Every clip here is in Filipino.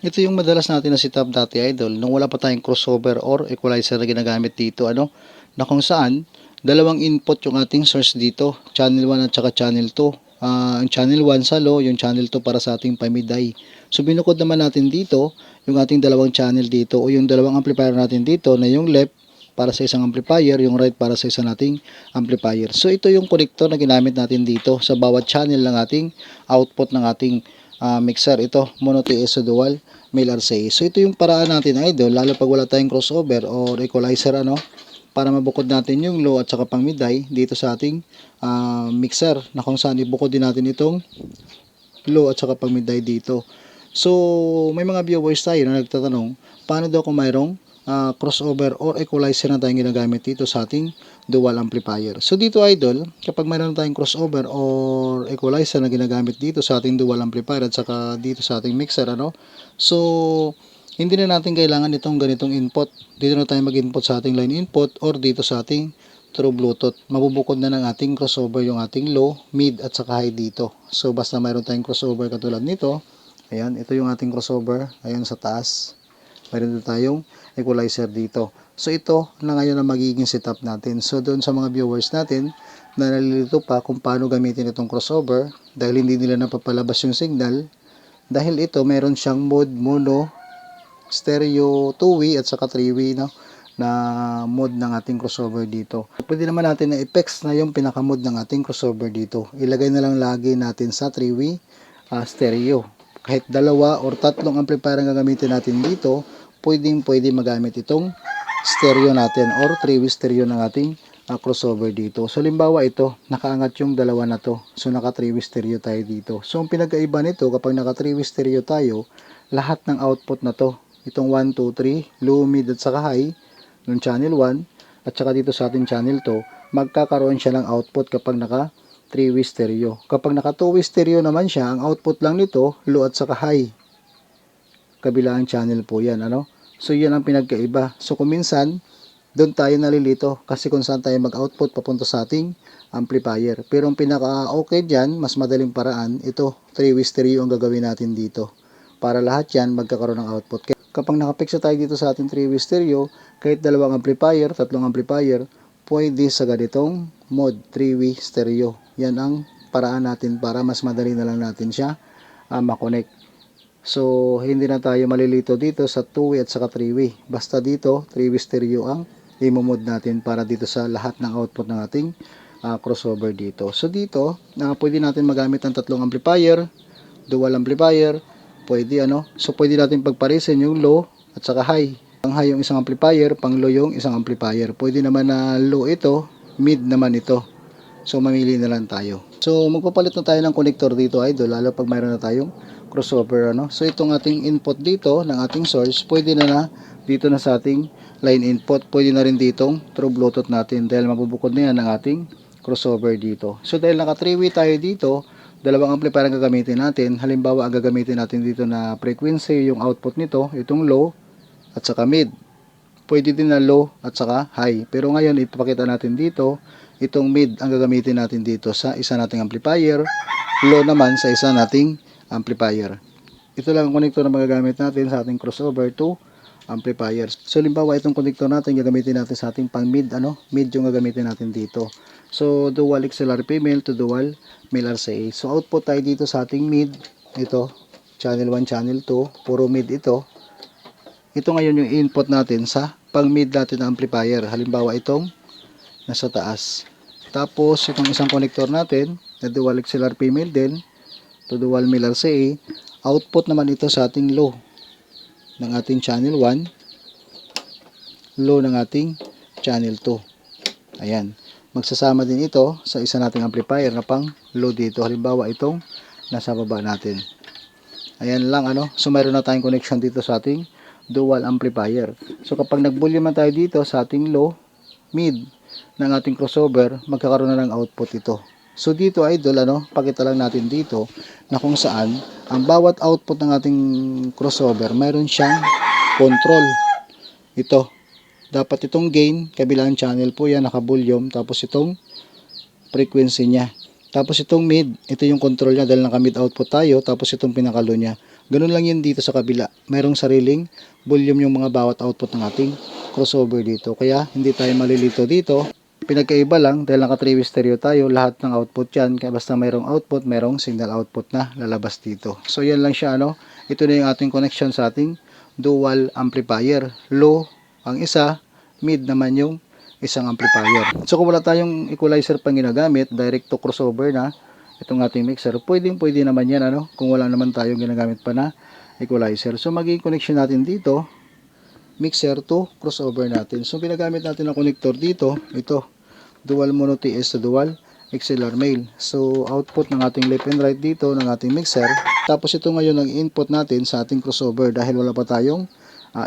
Ito yung madalas natin na setup dati, idol, nung wala pa tayong crossover or equalizer na ginagamit dito, na kung saan dalawang input yung ating source dito, channel 1 at saka channel 2. Ang channel 1 sa low, yung channel 2 para sa ating pamiday. So binukod naman natin dito yung ating dalawang channel dito o yung dalawang amplifier natin dito na yung left para sa isang amplifier, yung right para sa isang nating amplifier. So ito yung connector na ginamit natin dito sa bawat channel ng ating output ng ating mixer. Ito, mono TS dual male RCA. So ito yung paraan natin, idol, lalo pag wala tayong crossover or equalizer, para mabukod natin yung low at saka pang miday dito sa ating mixer, na kung saan ibukod din natin itong low at saka pang miday dito. So may mga viewers tayo na nagtatanong, paano daw kung mayroong crossover or equalizer na tayong ginagamit dito sa ating dual amplifier. So dito, idol, kapag mayroon tayong crossover or equalizer na ginagamit dito sa ating dual amplifier at saka dito sa ating mixer, so hindi na natin kailangan itong ganitong input. Dito na tayo mag-input sa ating line input or dito sa ating through Bluetooth. Mabubukod na ng ating crossover yung ating low, mid at saka high dito. So basta mayroon tayong crossover katulad nito, ayan, ito yung ating crossover, ayan sa taas. Mayroon din tayong equalizer dito. So ito na ngayon ang magiging setup natin. So doon sa mga viewers natin na nalilito pa kung paano gamitin itong crossover dahil hindi nila napapalabas yung signal, dahil ito meron siyang mode mono, stereo 2-way at saka 3-way, na mode ng ating crossover dito. Pwede naman natin na i-fix na yung pinaka-mode ng ating crossover dito. Ilagay na lang lagi natin sa 3-way stereo. Kahit dalawa or tatlong amplifier ang gagamitin natin dito, pwede magamit itong stereo natin or 3-way stereo ng ating crossover dito. So limbawa ito, nakaangat yung dalawa na to. So naka 3-way stereo tayo dito. So ang pinagkaiba nito, kapag naka 3-way stereo tayo, lahat ng output na to, itong 1, 2, 3, low, mid at saka high, ng channel 1 at saka dito sa ating channel 2, magkakaroon siya ng output kapag naka 3-way stereo. Kapag naka 2-way stereo naman siya, ang output lang nito, low at saka high. Kabilang channel po yan, So yan ang pinagkaiba. So kung minsan, doon tayo nalilito kasi kung saan tayo mag-output papunta sa ating amplifier. Pero ang pinaka-okay dyan, mas madaling paraan, ito, 3-way stereo ang gagawin natin dito. Para lahat yan magkakaroon ng output. Kapag nakapix tayo dito sa ating 3-way stereo, kahit dalawang amplifier, tatlong amplifier, pwede sa ganitong mode, 3-way stereo. Yan ang paraan natin para mas madali na lang natin siya makonect. So, hindi na tayo malilito dito sa 2-way at saka 3-way. Basta dito, 3-way stereo ang i-mode natin para dito sa lahat ng output ng ating crossover dito. So, dito, pwede natin magamit ang tatlong amplifier, dual amplifier, pwede, So, pwede natin pagparisin yung low at saka high. Pang high yung isang amplifier, pang low yung isang amplifier. Pwede naman na low ito, mid naman ito. So, mamili na lang tayo. So, magpapalit na tayo ng connector dito, idol, lalo pag mayroon na tayong crossover, So, itong ating input dito, ng ating source, pwede na dito na sa ating line input. Pwede na rin ditong through Bluetooth natin dahil mabubukod na yan ng ating crossover dito. So, dahil naka 3-way tayo dito, dalawang amplifier ang gagamitin natin. Halimbawa, ang gagamitin natin dito na frequency, yung output nito, itong low at saka mid. Pwede din na low at saka high. Pero ngayon, ipapakita natin dito, itong mid ang gagamitin natin dito sa isa nating amplifier, low naman sa isa nating amplifier. Ito lang ang connector na magagamit natin sa ating crossover to amplifiers. So, limbawa, itong connector natin gagamitin natin sa ating pang mid, mid yung gagamitin natin dito. So, dual XLR female to dual male RCA. So, output tayo dito sa ating mid. Ito, channel 1, channel 2. Puro mid ito. Ito ngayon yung input natin sa pang mid natin na amplifier. Halimbawa, itong nasa taas. Tapos, itong isang connector natin na dual XLR female din to dual male RCA. Output naman ito sa ating low ng ating channel 1. Low ng ating channel 2. Ayan. Magsasama din ito sa isa nating amplifier na pang low dito. Halimbawa, itong nasa baba natin. Ayan lang, So, mayroon na tayong connection dito sa ating dual amplifier. So, kapag nag-volume na tayo dito sa ating low, mid ng ating crossover, magkakaroon na ng output ito. So, dito, idol, pakita lang natin dito na kung saan ang bawat output ng ating crossover, mayroon siyang control. Ito. Dapat itong gain, kabilang channel po yan, naka-volume, tapos itong frequency niya. Tapos itong mid, ito yung control niya dahil naka-mid output tayo, tapos itong pinaka-low niya. Ganun lang yun dito sa kabila. Merong sariling volume yung mga bawat output ng ating crossover dito. Kaya hindi tayo malilito dito. Pinagkaiba lang dahil naka 3-way stereo tayo, lahat ng output yan. Kaya basta mayroong output, mayroong signal output na lalabas dito. So yan lang siya, ano. Ito na yung ating connection sa ating dual amplifier. Low ang isa, mid naman yung isang amplifier. So kung wala tayong equalizer pang ginagamit, direct to crossover na itong ating mixer, pwede naman yan, ano, kung wala naman tayong ginagamit pa na equalizer. So magiging connection natin dito, mixer to crossover natin. So ginagamit natin ang connector dito, ito, dual mono TS to dual XLR male. So output ng ating left and right dito ng ating mixer. Tapos ito ngayon ang input natin sa ating crossover dahil wala pa tayong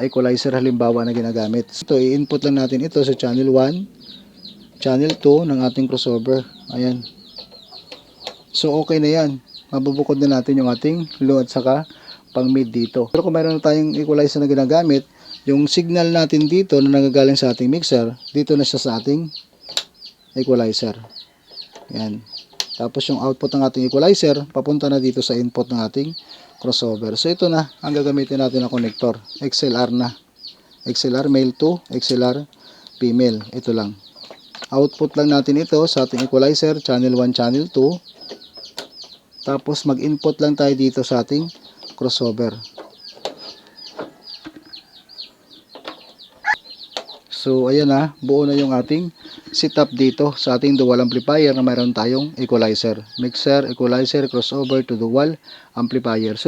equalizer halimbawa na ginagamit. Ito, i-input lang natin ito sa channel 1, channel 2 ng ating crossover. Ayan. So okay na yan. Mabubukod na natin yung ating low at saka pang mid dito. Pero kung mayroon na tayong equalizer na ginagamit, yung signal natin dito na nagagaling sa ating mixer, dito na siya sa ating equalizer. Yan. Tapos yung output ng ating equalizer, papunta na dito sa input ng ating crossover. So ito na ang gagamitin natin na connector. XLR na. XLR male to XLR female. Ito lang. Output lang natin ito sa ating equalizer, channel 1, channel 2. Tapos mag-input lang tayo dito sa ating crossover. So ayan na, buo na yung ating setup dito sa ating dual amplifier na mayroon tayong equalizer. Mixer, equalizer, crossover to dual amplifier. So